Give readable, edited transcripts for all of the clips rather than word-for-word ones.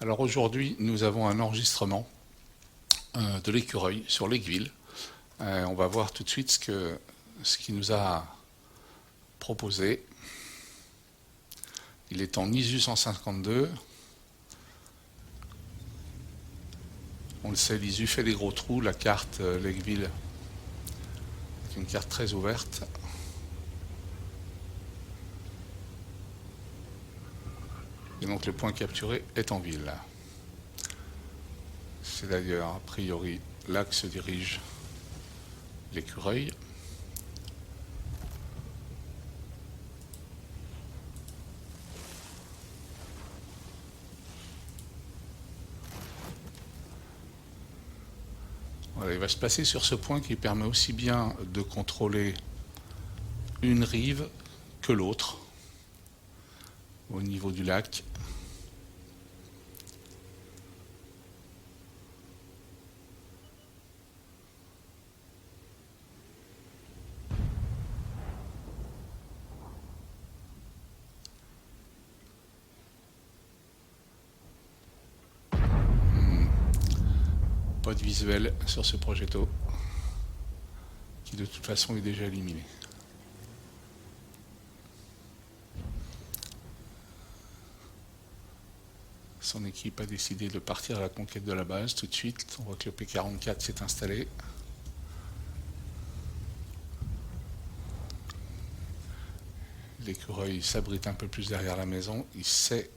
Alors aujourd'hui, nous avons un enregistrement de l'écureuil sur l'Aigueville. On va voir tout de suite ce qu'il nous a proposé. Il est en ISU 152. On le sait, l'ISU fait des gros trous. La carte l'Aigueville est une carte très ouverte. Et donc le point capturé est en ville. C'est d'ailleurs a priori là que se dirige l'écureuil. Voilà, il va se placer sur ce point qui permet aussi bien de contrôler une rive que l'autre au niveau du lac. Pas de visuel sur ce progetto qui de toute façon est déjà éliminé. Son équipe a décidé de partir à la conquête de la base tout de suite. On voit que le P44 s'est installé. L'écureuil s'abrite un peu plus derrière la maison. Il sait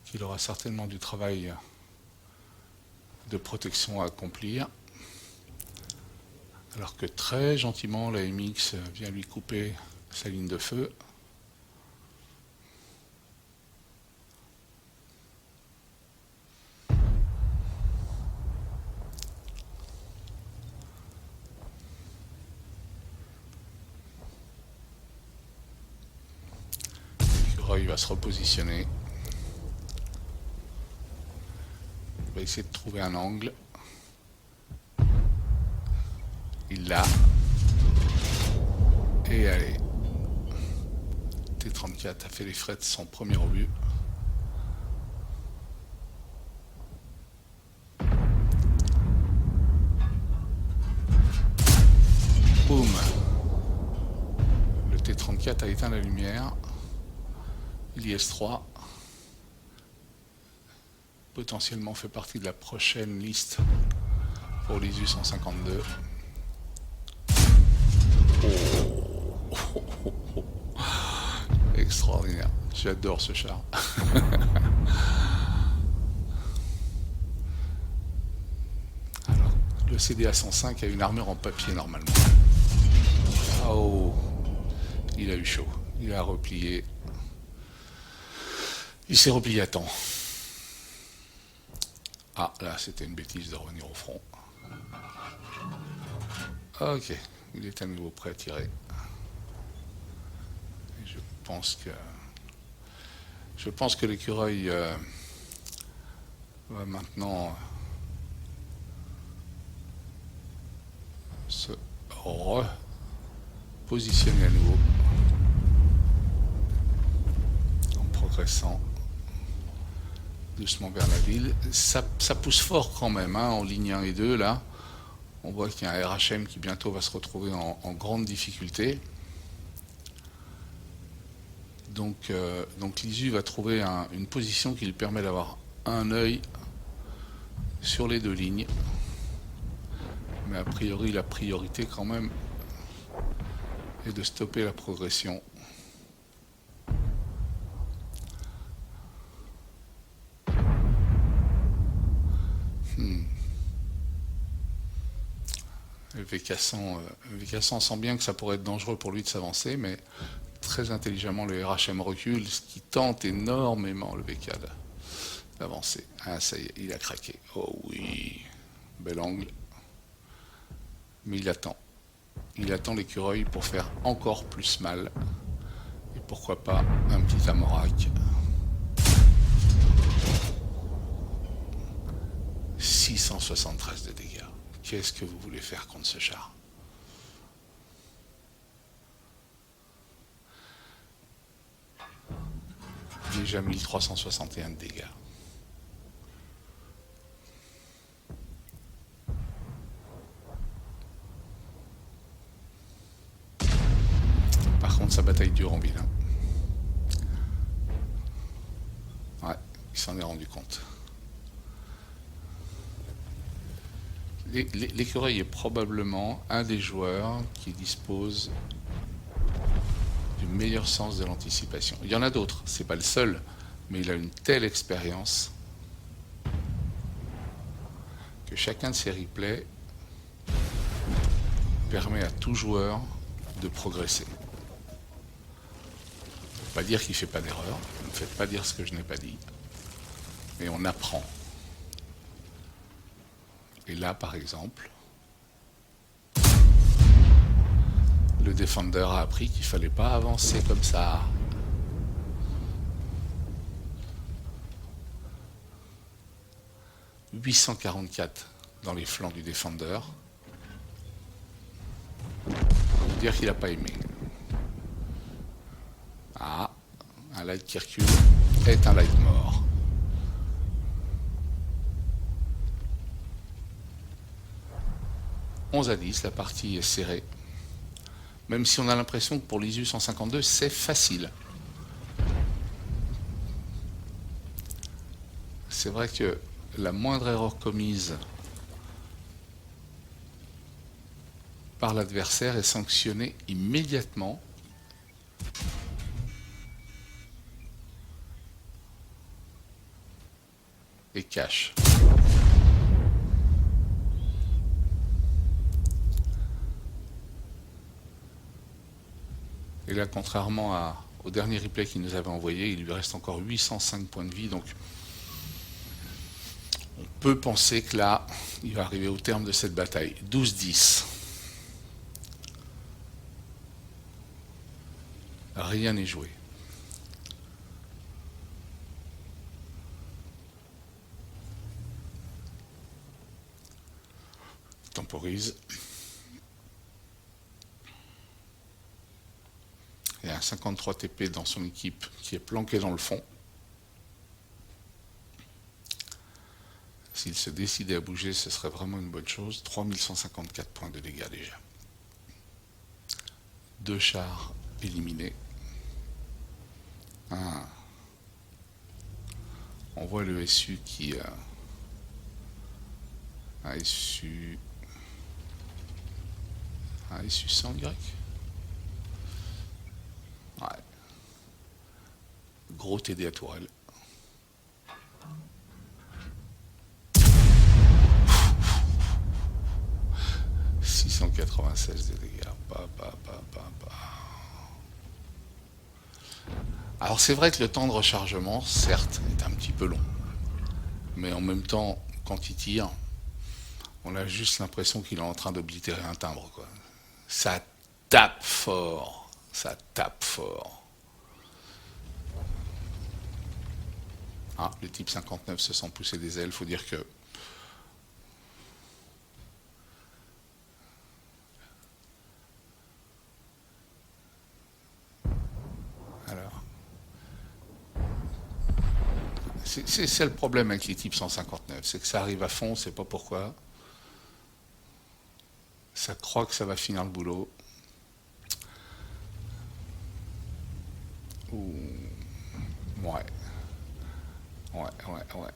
qu'il aura certainement du travail de protection à accomplir. Alors que très gentiment, la MX vient lui couper sa ligne de feu. L'écureuil va se repositionner. Il va essayer de trouver un angle. Il l'a. Et allez. T34 a fait les frais de son premier obus. Boum. Le T34 a éteint la lumière. L'IS-3 potentiellement fait partie de la prochaine liste pour l'ISU 152. Extraordinaire. J'adore ce char. Alors, le CDA 105 a une armure en papier normalement. Oh, il a eu chaud. Il a replié. Il s'est replié à temps. Ah, là, c'était une bêtise de revenir au front. Ok, il est à nouveau prêt à tirer. Et je pense que l'écureuil va maintenant se repositionner à nouveau en progressant doucement vers la ville. Ça pousse fort quand même, hein, en ligne 1 et 2 là. On voit qu'il y a un RHM qui bientôt va se retrouver en grande difficulté. Donc l'ISU va trouver une position qui lui permet d'avoir un œil sur les deux lignes. Mais a priori, la priorité quand même est de stopper la progression. Le VK100 sent bien que ça pourrait être dangereux pour lui de s'avancer, mais très intelligemment le RHM recule, ce qui tente énormément le VK d'avancer. Ah, ça y est, il a craqué. Oh oui, bel angle. Mais il attend. Il attend l'écureuil pour faire encore plus mal. Et pourquoi pas un petit amorac. 673 de dégâts. Qu'est-ce que vous voulez faire contre ce char? Déjà 1361 de dégâts. sa bataille dure en ville. Ouais, il s'en est rendu compte. L'écureuil est probablement un des joueurs qui dispose du meilleur sens de l'anticipation. Il y en a d'autres, c'est pas le seul, mais il a une telle expérience que chacun de ses replays permet à tout joueur de progresser. Pas dire qu'il ne fait pas d'erreur, ne me faites pas dire ce que je n'ai pas dit, mais on apprend. Et là, par exemple, le Defender a appris qu'il ne fallait pas avancer comme ça. « 844 dans les flancs du Defender. » On peut dire qu'il n'a pas aimé. Ah, un light qui recule est un light mort. « 11 à 10, la partie est serrée. Même si on a l'impression que pour l'ISU 152, c'est facile. C'est vrai que la moindre erreur commise par l'adversaire est sanctionnée immédiatement. Et cache. Et là, contrairement au dernier replay qu'il nous avait envoyé, il lui reste encore 805 points de vie. Donc, on peut penser que là, il va arriver au terme de cette bataille. 12-10. Rien n'est joué. Temporise. Il y a un 53 TP dans son équipe qui est planqué dans le fond. S'il se décidait à bouger, ce serait vraiment une bonne chose. 3154 points de dégâts déjà. 2 chars éliminés. Ah. On voit le SU qui a SU 100Y. Ouais. Gros TD à tourelle. « 696 de dégâts. Alors c'est vrai que le temps de rechargement, certes, est un petit peu long. Mais en même temps, quand il tire, on a juste l'impression qu'il est en train d'oblitérer un timbre, quoi. Ça tape fort. Ça tape fort. Ah, le type 59 se sent pousser des ailes. Il faut dire que alors, c'est le problème avec les types 159, c'est que ça arrive à fond, on ne sait pas pourquoi. Ça croit que ça va finir le boulot. Ouais.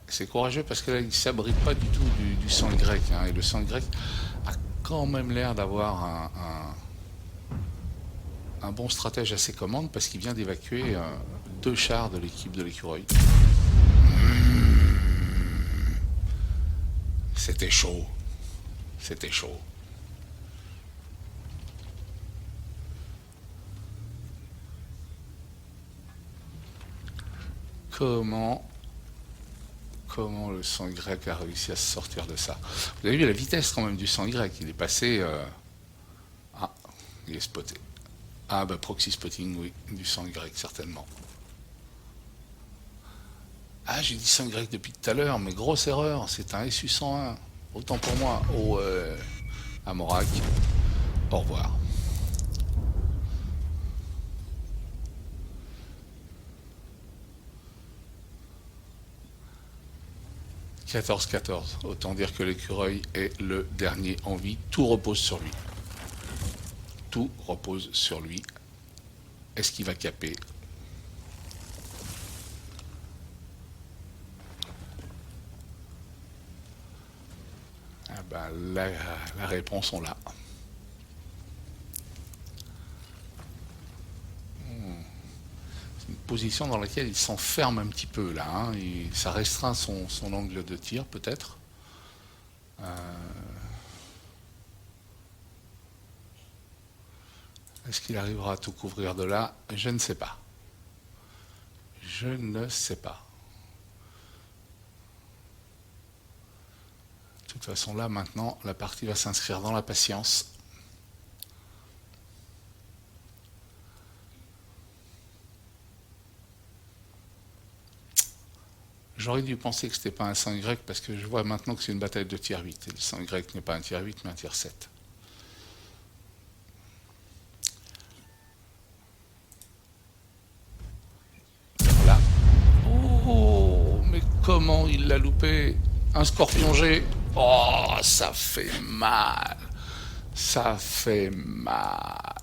C'est courageux parce que là, il ne s'abrite pas du tout du sang grec. Hein, et le sang grec a quand même l'air d'avoir un bon stratège à ses commandes parce qu'il vient d'évacuer 2 chars de l'équipe de l'écureuil. C'était chaud. C'était chaud. Comment le sang grec a réussi à se sortir de ça? Vous avez vu la vitesse quand même du sang grec. Il est passé... Ah, il est spoté. Ah, bah proxy spotting, oui, du sang grec, certainement. Ah, j'ai dit sang grec depuis tout à l'heure, mais grosse erreur, c'est un SU-101. Autant pour moi. Oh, Amorak, au revoir. « 14-14 », autant dire que l'écureuil est le dernier en vie. Tout repose sur lui. Tout repose sur lui. Est-ce qu'il va caper? Ah ben, la réponse, on l'a. C'est une position dans laquelle il s'enferme un petit peu là, hein, et ça restreint son angle de tir peut-être. Est-ce qu'il arrivera à tout couvrir de là? Je ne sais pas. Je ne sais pas. De toute façon, là, maintenant, la partie va s'inscrire dans la patience. J'aurais dû penser que c'était pas un 100Y parce que je vois maintenant que c'est une bataille de tier 8. Et le 100Y n'est pas un tier 8 mais un tier 7. Voilà. Oh, mais comment il l'a loupé? Un scorpion G. Oh, ça fait mal. Ça fait mal.